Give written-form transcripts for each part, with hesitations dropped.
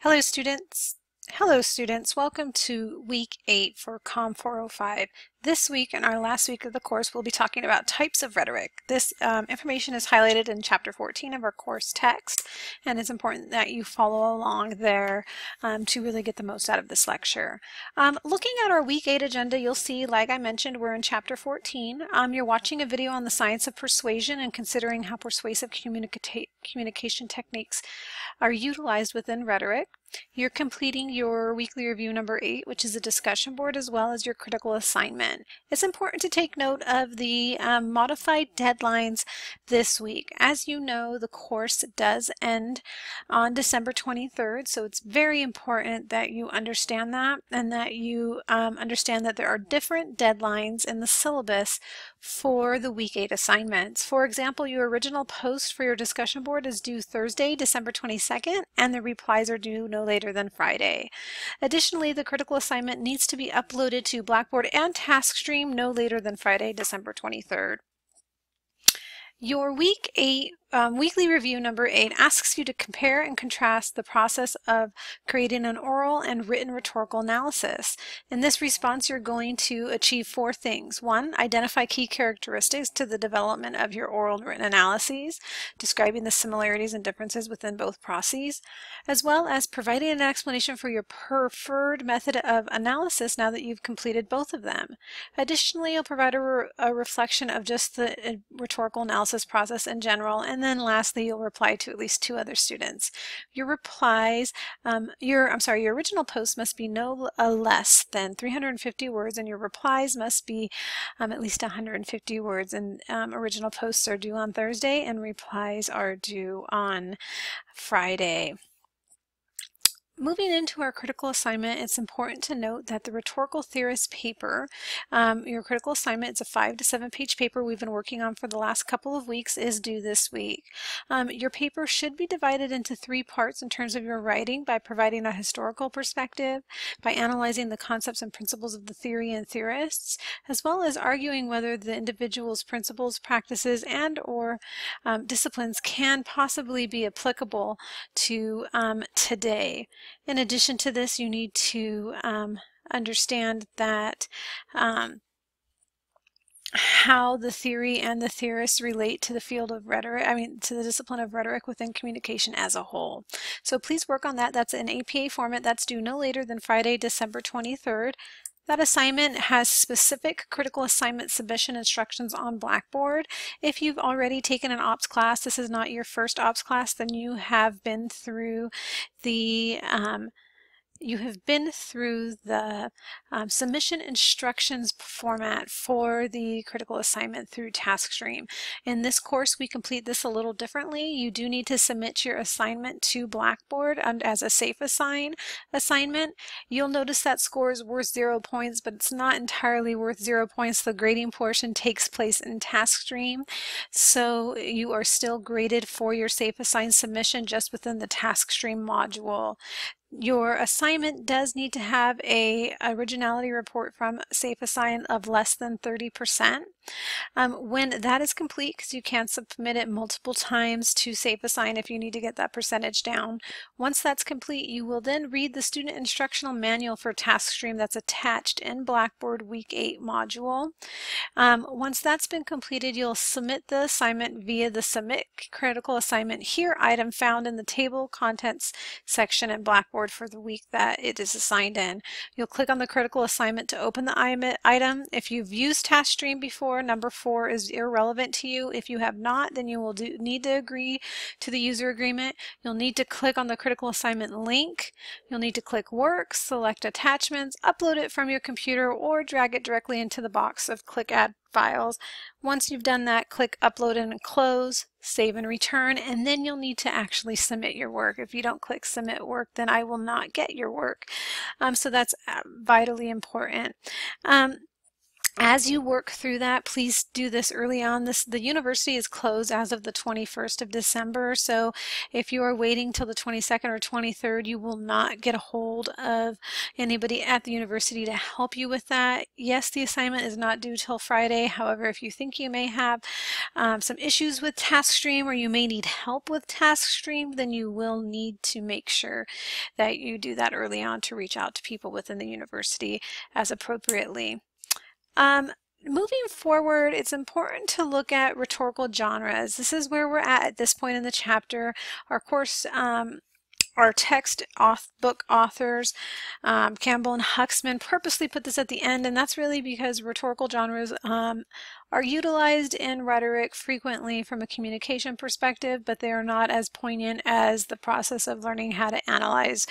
Hello students. Welcome to week 8 for COM 405. This week and our last week of the course we'll be talking about types of rhetoric. This information is highlighted in chapter 14 of our course text, and it's important that you follow along there to really get the most out of this lecture. Looking at our week 8 agenda, you'll see, like I mentioned, we're in chapter 14. You're watching a video on the science of persuasion and considering how persuasive communication techniques are utilized within rhetoric. You're completing your weekly review number 8, which is a discussion board, as well as your critical assignment. It's important to take note of the modified deadlines this week. As you know, the course does end on December 23rd, so it's very important that you understand that and that you understand that there are different deadlines in the syllabus for the week 8 assignments. For example, your original post for your discussion board is due Thursday, December 22nd, and the replies are due no later than Friday. Additionally, the critical assignment needs to be uploaded to Blackboard and TaskStream no later than Friday, December 23rd. Your week 8 weekly review number 8 asks you to compare and contrast the process of creating an oral and written rhetorical analysis. In this response, you're going to achieve 4 things. 1, identify key characteristics to the development of your oral and written analyses, describing the similarities and differences within both processes, as well as providing an explanation for your preferred method of analysis now that you've completed both of them. Additionally, you'll provide a reflection of just the rhetorical analysis process in general, and then lastly, you'll reply to at least 2 other students. Your replies, your original post must be no less than 350 words, and your replies must be at least 150 words. And original posts are due on Thursday, and replies are due on Friday. Moving into our critical assignment, it's important to note that the rhetorical theorist paper, your critical assignment, it's a 5 to 7 page paper we've been working on for the last couple of weeks, is due this week. Your paper should be divided into 3 parts in terms of your writing: by providing a historical perspective, by analyzing the concepts and principles of the theory and theorists, as well as arguing whether the individual's principles, practices, and or disciplines can possibly be applicable to today. In addition to this, you need to understand that how the theory and the theorists relate to the field of rhetoric, to the discipline of rhetoric within communication as a whole. So please work on that. That's in APA format. That's due no later than Friday, December 23rd. That assignment has specific critical assignment submission instructions on Blackboard. If you've already taken an OPS class, this is not your first OPS class, then you have been through the submission instructions format for the critical assignment through TaskStream. In this course, we complete this a little differently. You do need to submit your assignment to Blackboard as a safe assignment. You'll notice that score is worth 0 points, but it's not entirely worth 0 points. The grading portion takes place in TaskStream, so you are still graded for your safe assigned submission just within the TaskStream module. Your assignment does need to have a originality report from Safe Assign of less than 30%. When that is complete, because you can submit it multiple times to Safe Assign if you need to get that percentage down. Once that's complete, you will then read the student instructional manual for TaskStream that's attached in Blackboard Week 8 module. Once that's been completed, you'll submit the assignment via the Submit Critical Assignment Here item found in the table contents section in Blackboard for the week that it is assigned in. You'll click on the critical assignment to open the item. If you've used TaskStream before, number 4 is irrelevant to you. If you have not, then you will need to agree to the user agreement. You'll need to click on the critical assignment link. You'll need to click Work, select Attachments, upload it from your computer, or drag it directly into the box of Click Add Files. Once you've done that, click Upload and Close, Save and Return, and then you'll need to actually submit your work. If you don't click Submit Work, then I will not get your work. So that's vitally important. As you work through that, please do this early on. The university is closed as of the 21st of December, so if you are waiting till the 22nd or 23rd, you will not get a hold of anybody at the university to help you with that. Yes, the assignment is not due till Friday. However, if you think you may have some issues with TaskStream or you may need help with TaskStream, then you will need to make sure that you do that early on to reach out to people within the university as appropriately. Moving forward, it's important to look at rhetorical genres. This is where we're at this point in the chapter. Our course, our text book authors, Campbell and Huxman, purposely put this at the end, and that's really because rhetorical genres are utilized in rhetoric frequently from a communication perspective, but they are not as poignant as the process of learning how to analyze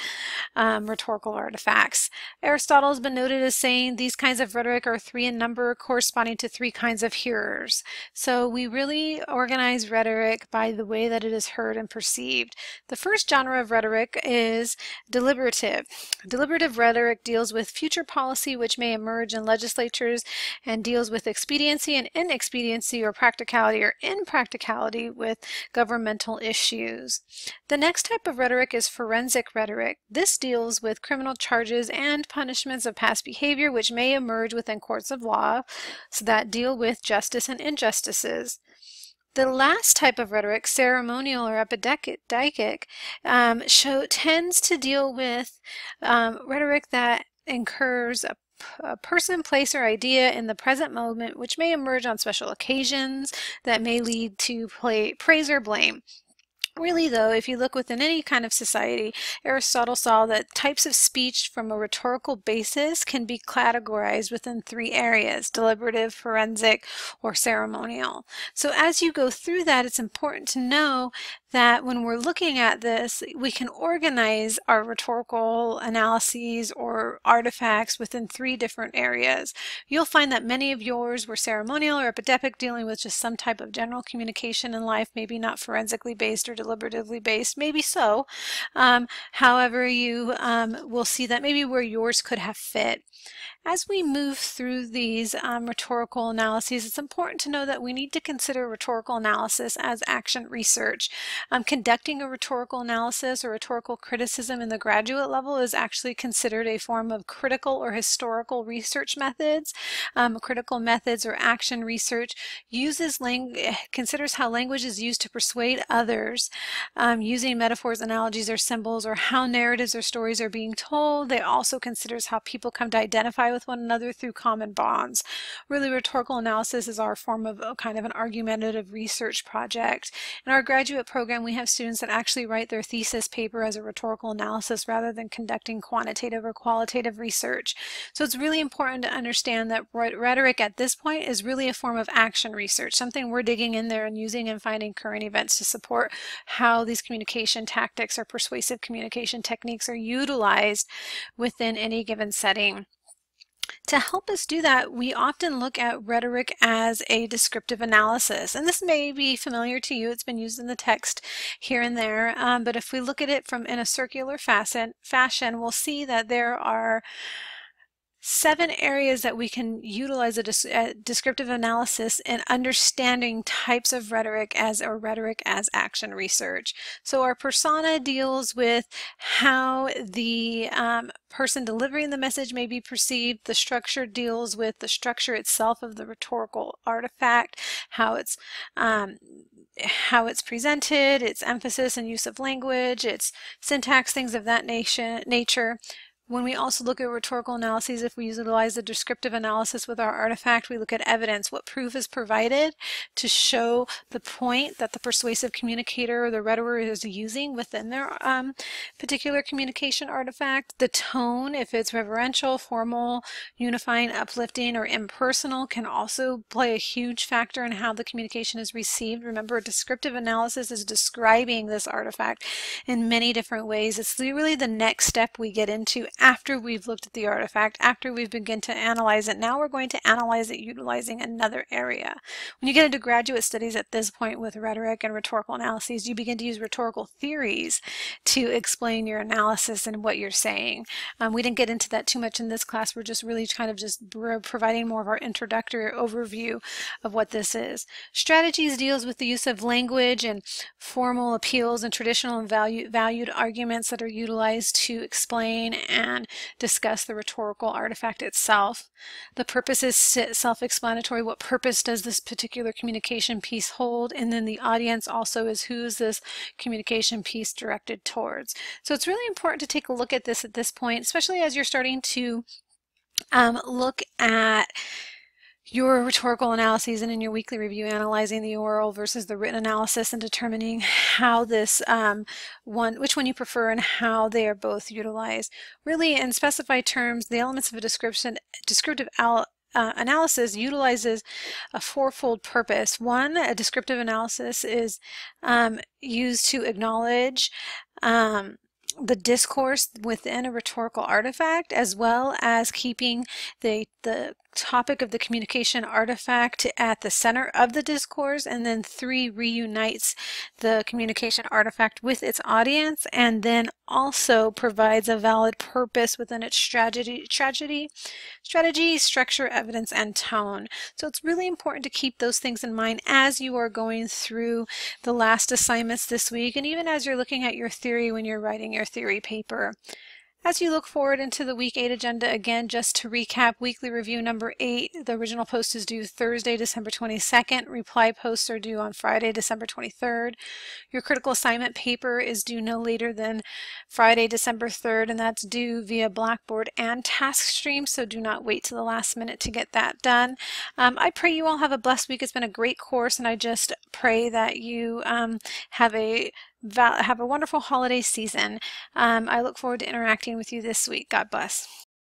rhetorical artifacts. Aristotle has been noted as saying these kinds of rhetoric are 3 in number, corresponding to 3 kinds of hearers. So we really organize rhetoric by the way that it is heard and perceived. The first genre of rhetoric is deliberative. Deliberative rhetoric deals with future policy which may emerge in legislatures and deals with expediency and inexpediency or practicality or impracticality with governmental issues. The next type of rhetoric is forensic rhetoric. This deals with criminal charges and punishments of past behavior which may emerge within courts of law, so that deal with justice and injustices. The last type of rhetoric, ceremonial or epideic, tends to deal with rhetoric that incurs a person, place, or idea in the present moment, which may emerge on special occasions that may lead to praise or blame. Really, though, if you look within any kind of society, Aristotle saw that types of speech from a rhetorical basis can be categorized within 3 areas: deliberative, forensic, or ceremonial. So as you go through that, it's important to know that when we're looking at this, we can organize our rhetorical analyses or artifacts within 3 different areas. You'll find that many of yours were ceremonial or epideic, dealing with just some type of general communication in life, maybe not forensically based or deliberatively based, maybe so. However, you will see that maybe where yours could have fit. As we move through these rhetorical analyses, it's important to know that we need to consider rhetorical analysis as action research. Conducting a rhetorical analysis or rhetorical criticism in the graduate level is actually considered a form of critical or historical research methods. Critical methods or action research considers how language is used to persuade others, using metaphors, analogies, or symbols, or how narratives or stories are being told. They also considers how people come to identify with one another through common bonds. Really, rhetorical analysis is our form of kind of an argumentative research project. In our graduate program, we have students that actually write their thesis paper as a rhetorical analysis rather than conducting quantitative or qualitative research. So it's really important to understand that rhetoric at this point is really a form of action research, something we're digging in there and using and finding current events to support how these communication tactics or persuasive communication techniques are utilized within any given setting. To help us do that, we often look at rhetoric as a descriptive analysis, and this may be familiar to you. It's been used in the text here and there, but if we look at it in a circular fashion, we'll see that there are 7 areas that we can utilize a descriptive analysis in understanding types of rhetoric as action research. So our persona deals with how the person delivering the message may be perceived. The structure deals with the structure itself of the rhetorical artifact, how it's presented, its emphasis and use of language, its syntax, things of that nature. When we also look at rhetorical analyses, if we utilize the descriptive analysis with our artifact, we look at evidence, what proof is provided to show the point that the persuasive communicator or the rhetoric is using within their particular communication artifact. The tone, if it's reverential, formal, unifying, uplifting, or impersonal, can also play a huge factor in how the communication is received. Remember, descriptive analysis is describing this artifact in many different ways. It's really the next step we get into after we've looked at the artifact, after we've begun to analyze it. Now we're going to analyze it utilizing another area. When you get into graduate studies at this point with rhetoric and rhetorical analyses, you begin to use rhetorical theories to explain your analysis and what you're saying. We didn't get into that too much in this class. We're just really kind of just providing more of our introductory overview of what this is. Strategies deals with the use of language and formal appeals and traditional and valued arguments that are utilized to explain and discuss the rhetorical artifact itself. The purpose is self-explanatory. What purpose does this particular communication piece hold? And then the audience also is who's this communication piece directed towards. So it's really important to take a look at this point, especially as you're starting to look at your rhetorical analyses and in your weekly review analyzing the oral versus the written analysis and determining how this which one you prefer and how they are both utilized. Really, in specified terms, the elements of a descriptive analysis utilizes a fourfold purpose. One, a descriptive analysis is used to acknowledge the discourse within a rhetorical artifact, as well as keeping the topic of the communication artifact at the center of the discourse, and then 3, reunites the communication artifact with its audience, and then also provides a valid purpose within its strategy, structure, evidence, and tone. So it's really important to keep those things in mind as you are going through the last assignments this week, and even as you're looking at your theory when you're writing your theory paper. As you look forward into the Week 8 agenda, again, just to recap, weekly review number 8, the original post is due Thursday, December 22nd. Reply posts are due on Friday, December 23rd. Your critical assignment paper is due no later than Friday, December 3rd, and that's due via Blackboard and TaskStream, so do not wait to the last minute to get that done. I pray you all have a blessed week. It's been a great course, and I just pray that you have a wonderful holiday season. I look forward to interacting with you this week. God bless.